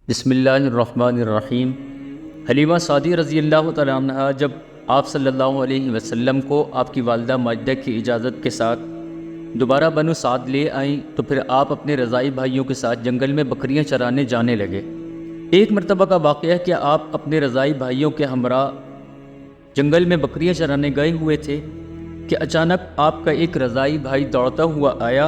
بسم اللہ الرحمن الرحیم۔ حلیمہ سعدی رضی اللہ تعالیٰ عنہ جب آپ صلی اللہ علیہ وسلم کو آپ کی والدہ ماجدہ کی اجازت کے ساتھ دوبارہ بنو سعد لے آئیں تو پھر آپ اپنے رضائی بھائیوں کے ساتھ جنگل میں بکریاں چرانے جانے لگے۔ ایک مرتبہ کا واقعہ ہے کہ آپ اپنے رضائی بھائیوں کے ہمراہ جنگل میں بکریاں چرانے گئے ہوئے تھے کہ اچانک آپ کا ایک رضائی بھائی دوڑتا ہوا آیا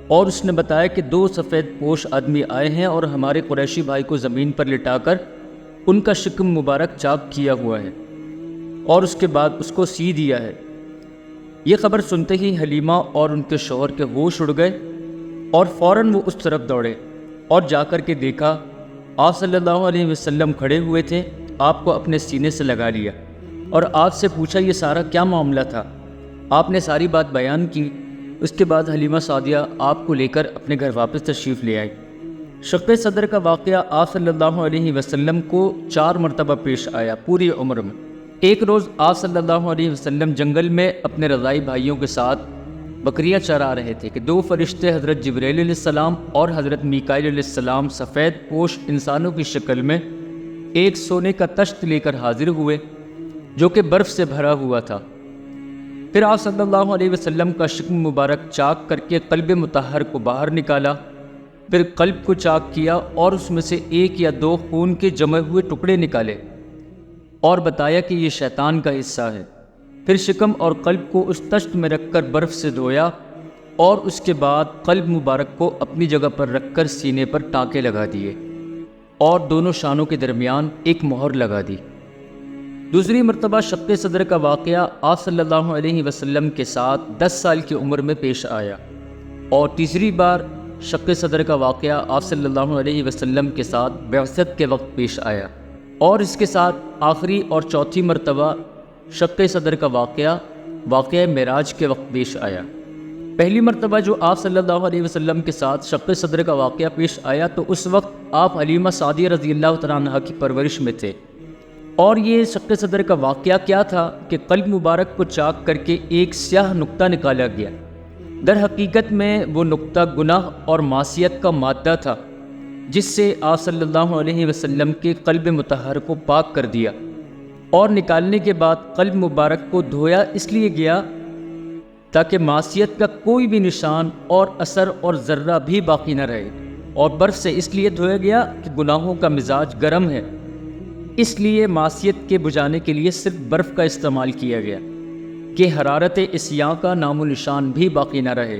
اور اس نے بتایا کہ 2 سفید پوش آدمی آئے ہیں اور ہمارے قریشی بھائی کو زمین پر لٹا کر ان کا شکم مبارک چاک کیا ہوا ہے اور اس کے بعد اس کو سی دیا ہے۔ یہ خبر سنتے ہی حلیمہ اور ان کے شوہر کے ہوش اڑ گئے اور فوراً وہ اس طرف دوڑے اور جا کر کے دیکھا آپ صلی اللہ علیہ وسلم کھڑے ہوئے تھے، آپ کو اپنے سینے سے لگا لیا اور آپ سے پوچھا یہ سارا کیا معاملہ تھا۔ آپ نے ساری بات بیان کی۔ اس کے بعد حلیمہ سعدیہ آپ کو لے کر اپنے گھر واپس تشریف لے آئی۔ شق صدر کا واقعہ آپ صلی اللہ علیہ وسلم کو 4 مرتبہ پیش آیا پوری عمر میں۔ ایک روز آپ صلی اللہ علیہ وسلم جنگل میں اپنے رضائی بھائیوں کے ساتھ بکریاں چرا رہے تھے کہ 2 فرشتے حضرت جبرائیل علیہ السلام اور حضرت میکائیل علیہ السلام سفید پوش انسانوں کی شکل میں ایک سونے کا تشت لے کر حاضر ہوئے جو کہ برف سے بھرا ہوا تھا۔ پھر آپ صلی اللہ علیہ وسلم کا شکم مبارک چاک کر کے قلب مطہر کو باہر نکالا، پھر قلب کو چاک کیا اور اس میں سے 1 یا 2 خون کے جمے ہوئے ٹکڑے نکالے اور بتایا کہ یہ شیطان کا حصہ ہے۔ پھر شکم اور قلب کو اس تشت میں رکھ کر برف سے دھویا اور اس کے بعد قلب مبارک کو اپنی جگہ پر رکھ کر سینے پر ٹانکے لگا دیے اور دونوں شانوں کے درمیان ایک مہر لگا دی۔ دوسری مرتبہ شق صدر کا واقعہ آپ صلی اللہ علیہ وسلم کے ساتھ 10 سال کی عمر میں پیش آیا، اور تیسری بار شق صدر کا واقعہ آپ صلی اللہ علیہ وسلم کے ساتھ بعثت کے وقت پیش آیا، اور اس کے ساتھ آخری اور چوتھی مرتبہ شق صدر کا واقعہ معراج کے وقت پیش آیا۔ پہلی مرتبہ جو آپ صلی اللہ علیہ وسلم کے ساتھ شق صدر کا واقعہ پیش آیا تو اس وقت آپ حلیمہ سعدیہ رضی اللہ تعالیٰ عنہ کی پرورش میں تھے، اور یہ شق صدر کا واقعہ کیا تھا کہ قلب مبارک کو چاک کر کے ایک سیاہ نقطہ نکالا گیا۔ در حقیقت میں وہ نقطہ گناہ اور معصیت کا مادہ تھا جس سے آپ صلی اللہ علیہ وسلم کے قلب مطہر کو پاک کر دیا، اور نکالنے کے بعد قلب مبارک کو دھویا اس لیے گیا تاکہ معصیت کا کوئی بھی نشان اور اثر اور ذرہ بھی باقی نہ رہے، اور برف سے اس لیے دھویا گیا کہ گناہوں کا مزاج گرم ہے، اس لیے معصیت کے بجھانے کے لیے صرف برف کا استعمال کیا گیا کہ حرارت عصیاں کا نام و نشان بھی باقی نہ رہے۔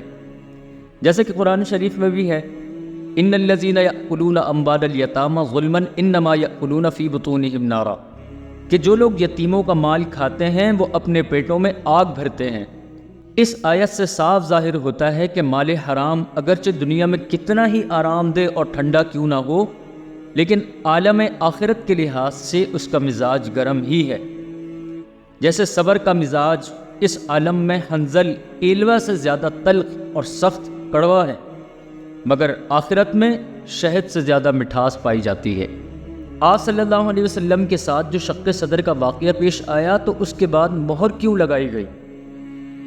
جیسے کہ قرآن شریف میں بھی ہے، ان الذین یأکلون اموال الیتامی ظلما انما یأکلون فی بطونہم نارا، کہ جو لوگ یتیموں کا مال کھاتے ہیں وہ اپنے پیٹوں میں آگ بھرتے ہیں۔ اس آیت سے صاف ظاہر ہوتا ہے کہ مال حرام اگرچہ دنیا میں کتنا ہی آرام دہ اور ٹھنڈا کیوں نہ ہو، لیکن عالم آخرت کے لحاظ سے اس کا مزاج گرم ہی ہے۔ جیسے صبر کا مزاج اس عالم میں حنظل ایلوا سے زیادہ تلخ اور سخت کڑوا ہے، مگر آخرت میں شہد سے زیادہ مٹھاس پائی جاتی ہے۔ آپ صلی اللہ علیہ وسلم کے ساتھ جو شق صدر کا واقعہ پیش آیا تو اس کے بعد مہر کیوں لگائی گئی؟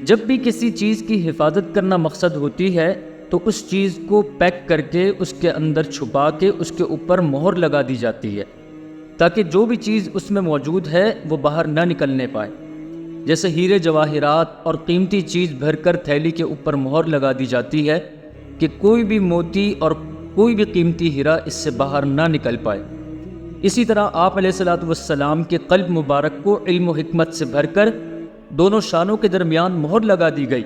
جب بھی کسی چیز کی حفاظت کرنا مقصد ہوتی ہے تو اس چیز کو پیک کر کے اس کے اندر چھپا کے اس کے اوپر مہر لگا دی جاتی ہے تاکہ جو بھی چیز اس میں موجود ہے وہ باہر نہ نکلنے پائے۔ جیسے ہیرے جواہرات اور قیمتی چیز بھر کر تھیلی کے اوپر مہر لگا دی جاتی ہے کہ کوئی بھی موتی اور کوئی بھی قیمتی ہیرا اس سے باہر نہ نکل پائے۔ اسی طرح آپ علیہ الصلوۃ والسلام کے قلب مبارک کو علم و حکمت سے بھر کر دونوں شانوں کے درمیان مہر لگا دی گئی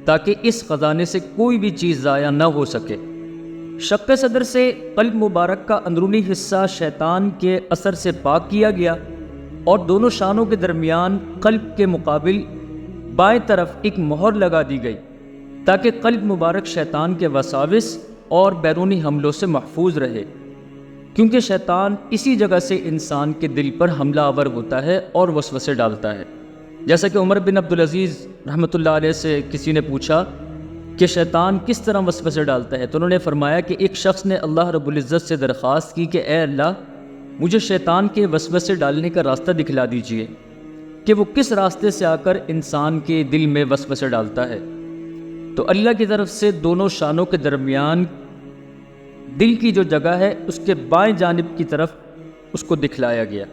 تاکہ اس خزانے سے کوئی بھی چیز ضائع نہ ہو سکے۔ شق صدر سے قلب مبارک کا اندرونی حصہ شیطان کے اثر سے پاک کیا گیا، اور دونوں شانوں کے درمیان قلب کے مقابل بائیں طرف ایک مہر لگا دی گئی تاکہ قلب مبارک شیطان کے وساوس اور بیرونی حملوں سے محفوظ رہے، کیونکہ شیطان اسی جگہ سے انسان کے دل پر حملہ آور ہوتا ہے اور وسوسے ڈالتا ہے۔ جیسا کہ عمر بن عبدالعزیز رحمۃ اللہ علیہ سے کسی نے پوچھا کہ شیطان کس طرح وسوسے ڈالتا ہے تو انہوں نے فرمایا کہ ایک شخص نے اللہ رب العزت سے درخواست کی کہ اے اللہ، مجھے شیطان کے وسوسے ڈالنے کا راستہ دکھلا دیجئے کہ وہ کس راستے سے آ کر انسان کے دل میں وسوسے ڈالتا ہے۔ تو اللہ کی طرف سے دونوں شانوں کے درمیان دل کی جو جگہ ہے اس کے بائیں جانب کی طرف اس کو دکھلایا گیا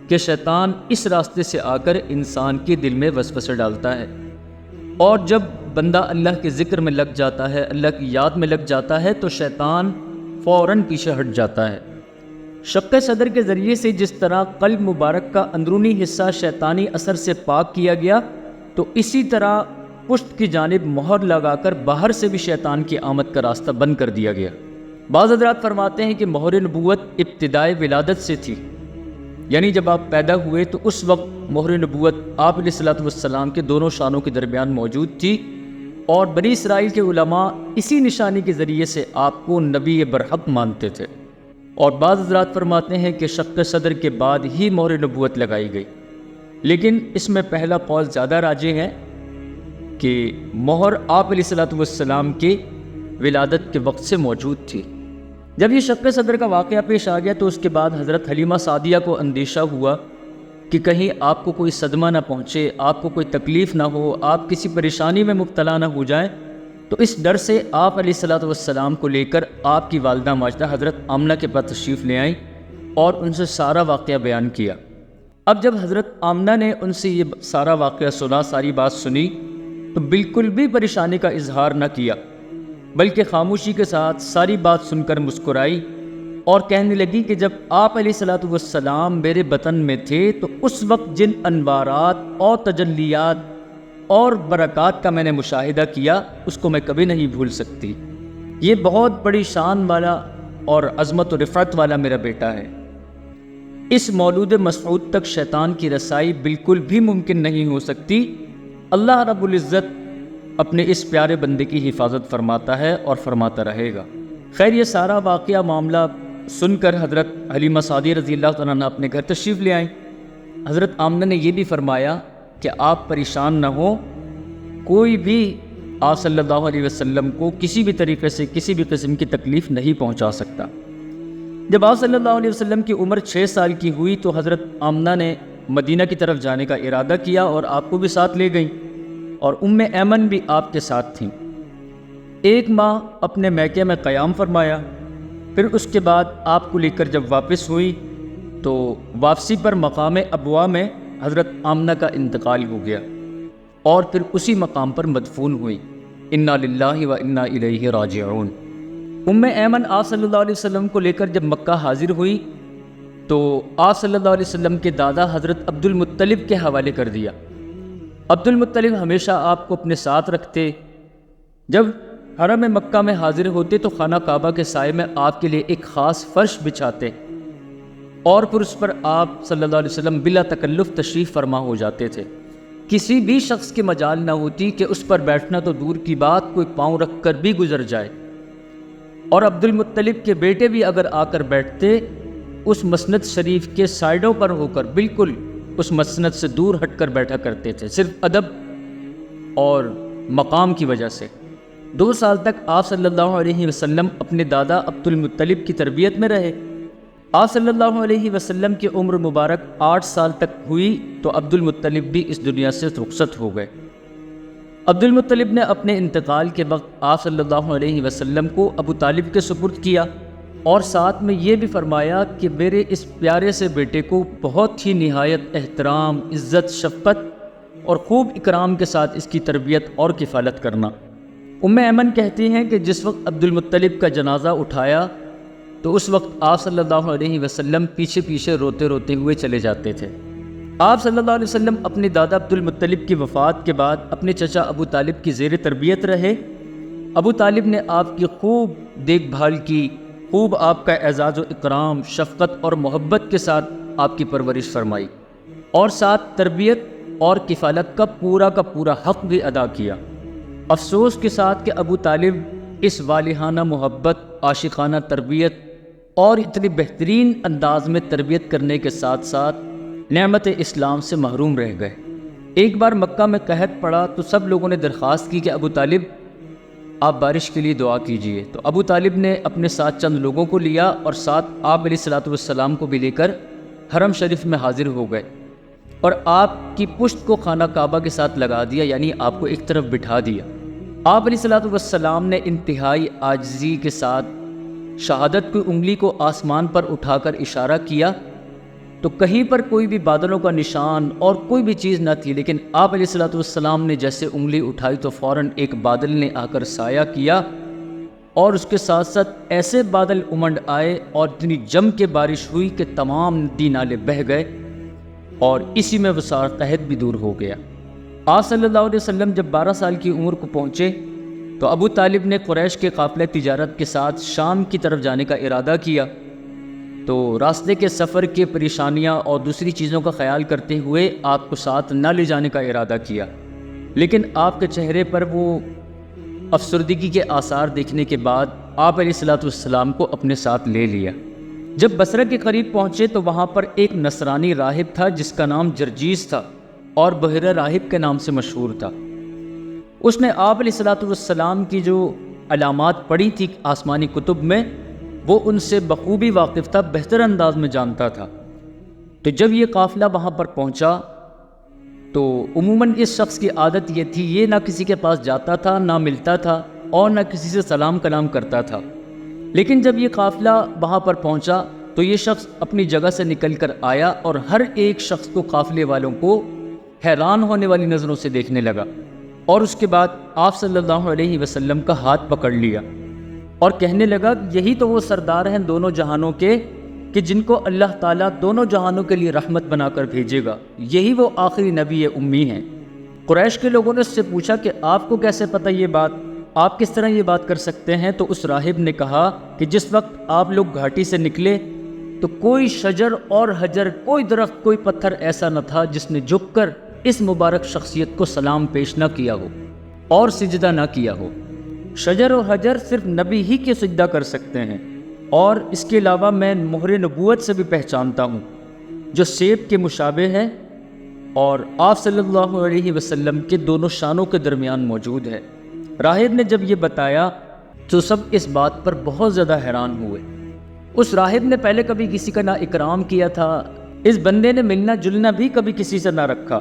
کہ شیطان اس راستے سے آ کر انسان کے دل میں وسوسے ڈالتا ہے، اور جب بندہ اللہ کے ذکر میں لگ جاتا ہے، اللہ کی یاد میں لگ جاتا ہے، تو شیطان فوراً پیچھے ہٹ جاتا ہے۔ شق صدر کے ذریعے سے جس طرح قلب مبارک کا اندرونی حصہ شیطانی اثر سے پاک کیا گیا، تو اسی طرح پشت کی جانب مہر لگا کر باہر سے بھی شیطان کی آمد کا راستہ بند کر دیا گیا۔ بعض حضرات فرماتے ہیں کہ مہر نبوت ابتدائے ولادت سے تھی، یعنی جب آپ پیدا ہوئے تو اس وقت مہر نبوت آپ علیہ الصلوۃ والسلام کے دونوں شانوں کے درمیان موجود تھی، اور بنی اسرائیل کے علماء اسی نشانی کے ذریعے سے آپ کو نبی برحق مانتے تھے۔ اور بعض حضرات فرماتے ہیں کہ شق صدر کے بعد ہی مہر نبوت لگائی گئی، لیکن اس میں پہلا قول زیادہ راجح ہے کہ مہر آپ علیہ الصلوۃ والسلام کے ولادت کے وقت سے موجود تھی۔ جب یہ شق صدر کا واقعہ پیش آ گیا تو اس کے بعد حضرت حلیمہ سعدیہ کو اندیشہ ہوا کہ کہیں آپ کو کوئی صدمہ نہ پہنچے، آپ کو کوئی تکلیف نہ ہو، آپ کسی پریشانی میں مبتلا نہ ہو جائیں، تو اس ڈر سے آپ علیہ الصلوۃ والسلام کو لے کر آپ کی والدہ ماجدہ حضرت آمنہ کے پاس تشریف لے آئیں اور ان سے سارا واقعہ بیان کیا۔ اب جب حضرت آمنہ نے ان سے یہ سارا واقعہ سنا، ساری بات سنی، تو بالکل بھی پریشانی کا اظہار نہ کیا، بلکہ خاموشی کے ساتھ ساری بات سن کر مسکرائی اور کہنے لگی کہ جب آپ علیہ الصلوۃ والسلام میرے بطن میں تھے تو اس وقت جن انوارات اور تجلیات اور برکات کا میں نے مشاہدہ کیا اس کو میں کبھی نہیں بھول سکتی۔ یہ بہت بڑی شان والا اور عظمت و رفعت والا میرا بیٹا ہے، اس مولود مسعود تک شیطان کی رسائی بالکل بھی ممکن نہیں ہو سکتی۔ اللہ رب العزت اپنے اس پیارے بندے کی حفاظت فرماتا ہے اور فرماتا رہے گا۔ خیر، یہ سارا واقعہ معاملہ سن کر حضرت حلیمہ سعدیہ رضی اللہ تعالیٰ عنہ اپنے گھر تشریف لے آئیں۔ حضرت آمنہ نے یہ بھی فرمایا کہ آپ پریشان نہ ہوں، کوئی بھی آپ صلی اللہ علیہ وسلم کو کسی بھی طریقے سے کسی بھی قسم کی تکلیف نہیں پہنچا سکتا۔ جب آپ صلی اللہ علیہ وسلم کی عمر 6 سال کی ہوئی تو حضرت آمنہ نے مدینہ کی طرف جانے کا ارادہ کیا اور آپ کو بھی ساتھ لے گئیں، اور ایمن بھی آپ کے ساتھ تھیں۔ 1 ماہ اپنے میکے میں قیام فرمایا، پھر اس کے بعد آپ کو لے کر جب واپس ہوئی تو واپسی پر مقام ابوا میں حضرت آمنہ کا انتقال ہو گیا اور پھر اسی مقام پر مدفون ہوئی۔ انا للہ و انا الیہ راجعون۔ ایمن آپ صلی اللہ علیہ وسلم کو لے کر جب مکہ حاضر ہوئی تو آپ صلی اللہ علیہ وسلم کے دادا حضرت عبد المطلب کے حوالے کر دیا۔ عبد المطلب ہمیشہ آپ کو اپنے ساتھ رکھتے، جب حرم مکہ میں حاضر ہوتے تو خانہ کعبہ کے سائے میں آپ کے لیے ایک خاص فرش بچھاتے اور پھر اس پر آپ صلی اللہ علیہ وسلم بلا تکلف تشریف فرما ہو جاتے تھے۔ کسی بھی شخص کی مجال نہ ہوتی کہ اس پر بیٹھنا تو دور کی بات کوئی پاؤں رکھ کر بھی گزر جائے، اور عبد المطلب کے بیٹے بھی اگر آ کر بیٹھتے اس مسند شریف کے سائڈوں پر ہو کر بالکل اس مسند سے دور ہٹ کر بیٹھا کرتے تھے، صرف ادب اور مقام کی وجہ سے۔ 2 سال تک آپ صلی اللہ علیہ وسلم اپنے دادا عبد المطلب کی تربیت میں رہے۔ آپ صلی اللہ علیہ وسلم کی عمر مبارک 8 سال تک ہوئی تو عبد المطلب بھی اس دنیا سے رخصت ہو گئے۔ عبد المطلب نے اپنے انتقال کے وقت آپ صلی اللہ علیہ وسلم کو ابو طالب کے سپرد کیا اور ساتھ میں یہ بھی فرمایا کہ میرے اس پیارے سے بیٹے کو بہت ہی نہایت احترام، عزت، شفقت اور خوب اکرام کے ساتھ اس کی تربیت اور کفالت کرنا۔ ایمن کہتی ہیں کہ جس وقت عبد المطلب کا جنازہ اٹھایا تو اس وقت آپ صلی اللہ علیہ وسلم پیچھے پیچھے روتے روتے ہوئے چلے جاتے تھے۔ آپ صلی اللہ علیہ وسلم اپنے دادا عبد المطلب کی وفات کے بعد اپنے چچا ابو طالب کی زیر تربیت رہے۔ ابو طالب نے آپ کی خوب دیکھ بھال کی، خوب آپ کا اعزاز و اکرام، شفقت اور محبت کے ساتھ آپ کی پرورش فرمائی، اور ساتھ تربیت اور کفالت کا پورا حق بھی ادا کیا۔ افسوس کے ساتھ کہ ابو طالب اس والہانہ محبت، عاشقانہ تربیت اور اتنی بہترین انداز میں تربیت کرنے کے ساتھ ساتھ نعمت اسلام سے محروم رہ گئے۔ ایک بار مکہ میں قحط پڑا تو سب لوگوں نے درخواست کی کہ ابو طالب آپ بارش کے لیے دعا کیجئے، تو ابو طالب نے اپنے ساتھ چند لوگوں کو لیا اور ساتھ آپ علیہ الصلوۃ والسلام کو بھی لے کر حرم شریف میں حاضر ہو گئے اور آپ کی پشت کو خانہ کعبہ کے ساتھ لگا دیا، یعنی آپ کو ایک طرف بٹھا دیا۔ آپ علیہ الصلوۃ والسلام نے انتہائی عاجزی کے ساتھ شہادت کی انگلی کو آسمان پر اٹھا کر اشارہ کیا تو کہیں پر کوئی بھی بادلوں کا نشان اور کوئی بھی چیز نہ تھی، لیکن آپ علیہ الصلوۃ والسلام نے جیسے انگلی اٹھائی تو فوراً ایک بادل نے آ کر سایہ کیا، اور اس کے ساتھ ساتھ ایسے بادل امنڈ آئے اور اتنی جم کے بارش ہوئی کہ تمام ندی نالے بہہ گئے، اور اسی میں وسار قحط بھی دور ہو گیا۔ آپ صلی اللہ علیہ وسلم جب 12 سال کی عمر کو پہنچے تو ابو طالب نے قریش کے قافلے تجارت کے ساتھ شام کی طرف جانے کا ارادہ کیا، تو راستے کے سفر کے پریشانیاں اور دوسری چیزوں کا خیال کرتے ہوئے آپ کو ساتھ نہ لے جانے کا ارادہ کیا، لیکن آپ کے چہرے پر وہ افسردگی کے آثار دیکھنے کے بعد آپ علیہ الصلوۃ والسلام کو اپنے ساتھ لے لیا۔ جب بصرہ کے قریب پہنچے تو وہاں پر ایک نصرانی راہب تھا جس کا نام جرجیس تھا اور بحیرہ راہب کے نام سے مشہور تھا۔ اس نے آپ علیہ الصلوۃ والسلام کی جو علامات پڑھی تھی آسمانی کتب میں، وہ ان سے بخوبی واقف تھا، بہتر انداز میں جانتا تھا۔ تو جب یہ قافلہ وہاں پر پہنچا تو عموماً اس شخص کی عادت یہ تھی، یہ نہ کسی کے پاس جاتا تھا، نہ ملتا تھا، اور نہ کسی سے سلام کلام کرتا تھا۔ لیکن جب یہ قافلہ وہاں پر پہنچا تو یہ شخص اپنی جگہ سے نکل کر آیا اور ہر ایک شخص کو، قافلے والوں کو، حیران ہونے والی نظروں سے دیکھنے لگا، اور اس کے بعد آپ صلی اللہ علیہ وسلم کا ہاتھ پکڑ لیا اور کہنے لگا، یہی تو وہ سردار ہیں دونوں جہانوں کے کہ جن کو اللہ تعالیٰ دونوں جہانوں کے لیے رحمت بنا کر بھیجے گا، یہی وہ آخری نبی امی ہیں۔ قریش کے لوگوں نے اس سے پوچھا کہ آپ کو کیسے پتہ یہ بات، آپ کس طرح یہ بات کر سکتے ہیں؟ تو اس راہب نے کہا کہ جس وقت آپ لوگ گھاٹی سے نکلے تو کوئی شجر اور حجر، کوئی درخت، کوئی پتھر ایسا نہ تھا جس نے جھک کر اس مبارک شخصیت کو سلام پیش نہ کیا ہو اور سجدہ نہ کیا ہو۔ شجر اور حجر صرف نبی ہی کے سجدہ کر سکتے ہیں، اور اس کے علاوہ میں مہر نبوت سے بھی پہچانتا ہوں جو سیب کے مشابہ ہے اور آپ صلی اللہ علیہ وسلم کے دونوں شانوں کے درمیان موجود ہے۔ راہب نے جب یہ بتایا تو سب اس بات پر بہت زیادہ حیران ہوئے۔ اس راہب نے پہلے کبھی کسی کا نہ اکرام کیا تھا، اس بندے نے ملنا جلنا بھی کبھی کسی سے نہ رکھا۔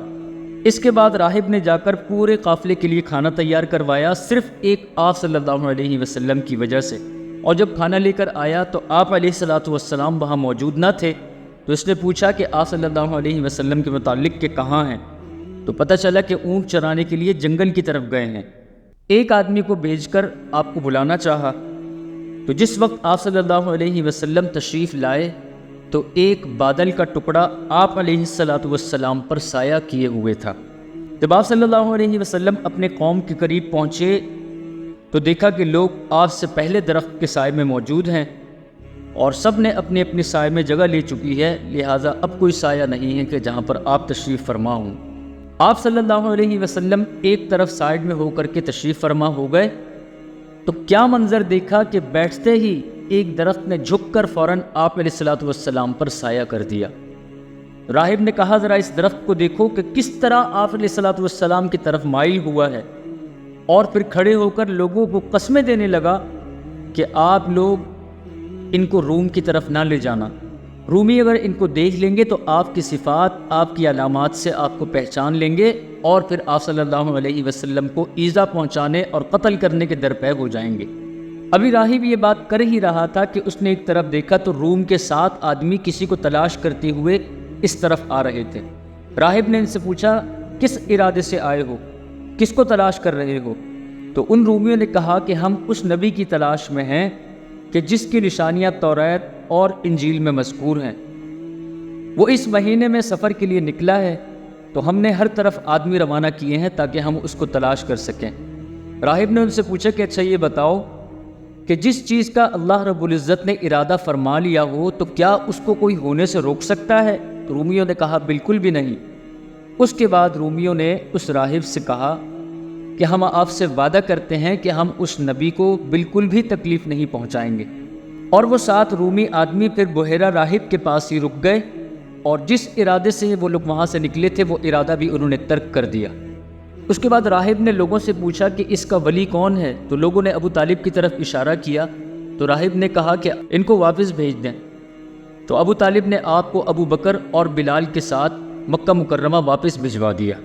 اس کے بعد راہب نے جا کر پورے قافلے کے لیے کھانا تیار کروایا، صرف ایک آپ صلی اللہ علیہ وسلم کی وجہ سے، اور جب کھانا لے کر آیا تو آپ علیہ الصلوۃ والسلام وہاں موجود نہ تھے، تو اس نے پوچھا کہ آپ صلی اللہ علیہ وسلم کے متعلق کہ کہاں ہیں؟ تو پتہ چلا کہ اونٹ چرانے کے لیے جنگل کی طرف گئے ہیں۔ ایک آدمی کو بھیج کر آپ کو بلانا چاہا، تو جس وقت آپ صلی اللہ علیہ وسلم تشریف لائے تو ایک بادل کا ٹکڑا آپ علیہ الصلوۃ والسلام پر سایہ کیے ہوئے تھا۔ جب آپ صلی اللہ علیہ وسلم اپنے قوم کے قریب پہنچے تو دیکھا کہ لوگ آپ سے پہلے درخت کے سائے میں موجود ہیں، اور سب نے اپنے اپنے سائے میں جگہ لے چکی ہے، لہٰذا اب کوئی سایہ نہیں ہے کہ جہاں پر آپ تشریف فرما ہوں۔ آپ صلی اللہ علیہ وسلم ایک طرف سائڈ میں ہو کر کے تشریف فرما ہو گئے تو کیا منظر دیکھا کہ بیٹھتے ہی ایک درخت نے جھک کر فوراً آپ علیہ الصلوۃ والسلام پر سایہ کر دیا۔ راہب نے کہا، ذرا اس درخت کو دیکھو کہ کس طرح آپ علیہ الصلوۃ والسلام کی طرف مائل ہوا ہے، اور پھر کھڑے ہو کر لوگوں کو قسمیں دینے لگا کہ آپ لوگ ان کو روم کی طرف نہ لے جانا، رومی اگر ان کو دیکھ لیں گے تو آپ کی صفات، آپ کی علامات سے آپ کو پہچان لیں گے، اور پھر آپ صلی اللہ علیہ وسلم کو ایذا پہنچانے اور قتل کرنے کے درپے ہو جائیں گے۔ ابھی راہب یہ بات کر ہی رہا تھا کہ اس نے ایک طرف دیکھا تو روم کے 7 آدمی کسی کو تلاش کرتے ہوئے اس طرف آ رہے تھے۔ راہب نے ان سے پوچھا، کس ارادے سے آئے ہو، کس کو تلاش کر رہے ہو؟ تو ان رومیوں نے کہا کہ ہم اس نبی کی تلاش میں ہیں کہ جس کی نشانیاں توریت اور انجیل میں مذکور ہیں، وہ اس مہینے میں سفر کے لیے نکلا ہے، تو ہم نے ہر طرف آدمی روانہ کیے ہیں تاکہ ہم اس کو تلاش کر سکیں۔ راہب نے ان سے پوچھا کہ اچھا یہ بتاؤ کہ جس چیز کا اللہ رب العزت نے ارادہ فرما لیا ہو تو کیا اس کو کوئی ہونے سے روک سکتا ہے؟ تو رومیوں نے کہا بالکل بھی نہیں۔ اس کے بعد رومیوں نے اس راہب سے کہا کہ ہم آپ سے وعدہ کرتے ہیں کہ ہم اس نبی کو بالکل بھی تکلیف نہیں پہنچائیں گے، اور وہ 7 رومی آدمی پھر بحیرہ راہب کے پاس ہی رک گئے، اور جس ارادے سے وہ لوگ وہاں سے نکلے تھے وہ ارادہ بھی انہوں نے ترک کر دیا۔ اس کے بعد راہب نے لوگوں سے پوچھا کہ اس کا ولی کون ہے؟ تو لوگوں نے ابو طالب کی طرف اشارہ کیا، تو راہب نے کہا کہ ان کو واپس بھیج دیں۔ تو ابو طالب نے آپ کو ابو بکر اور بلال کے ساتھ مکہ مکرمہ واپس بھجوا دیا۔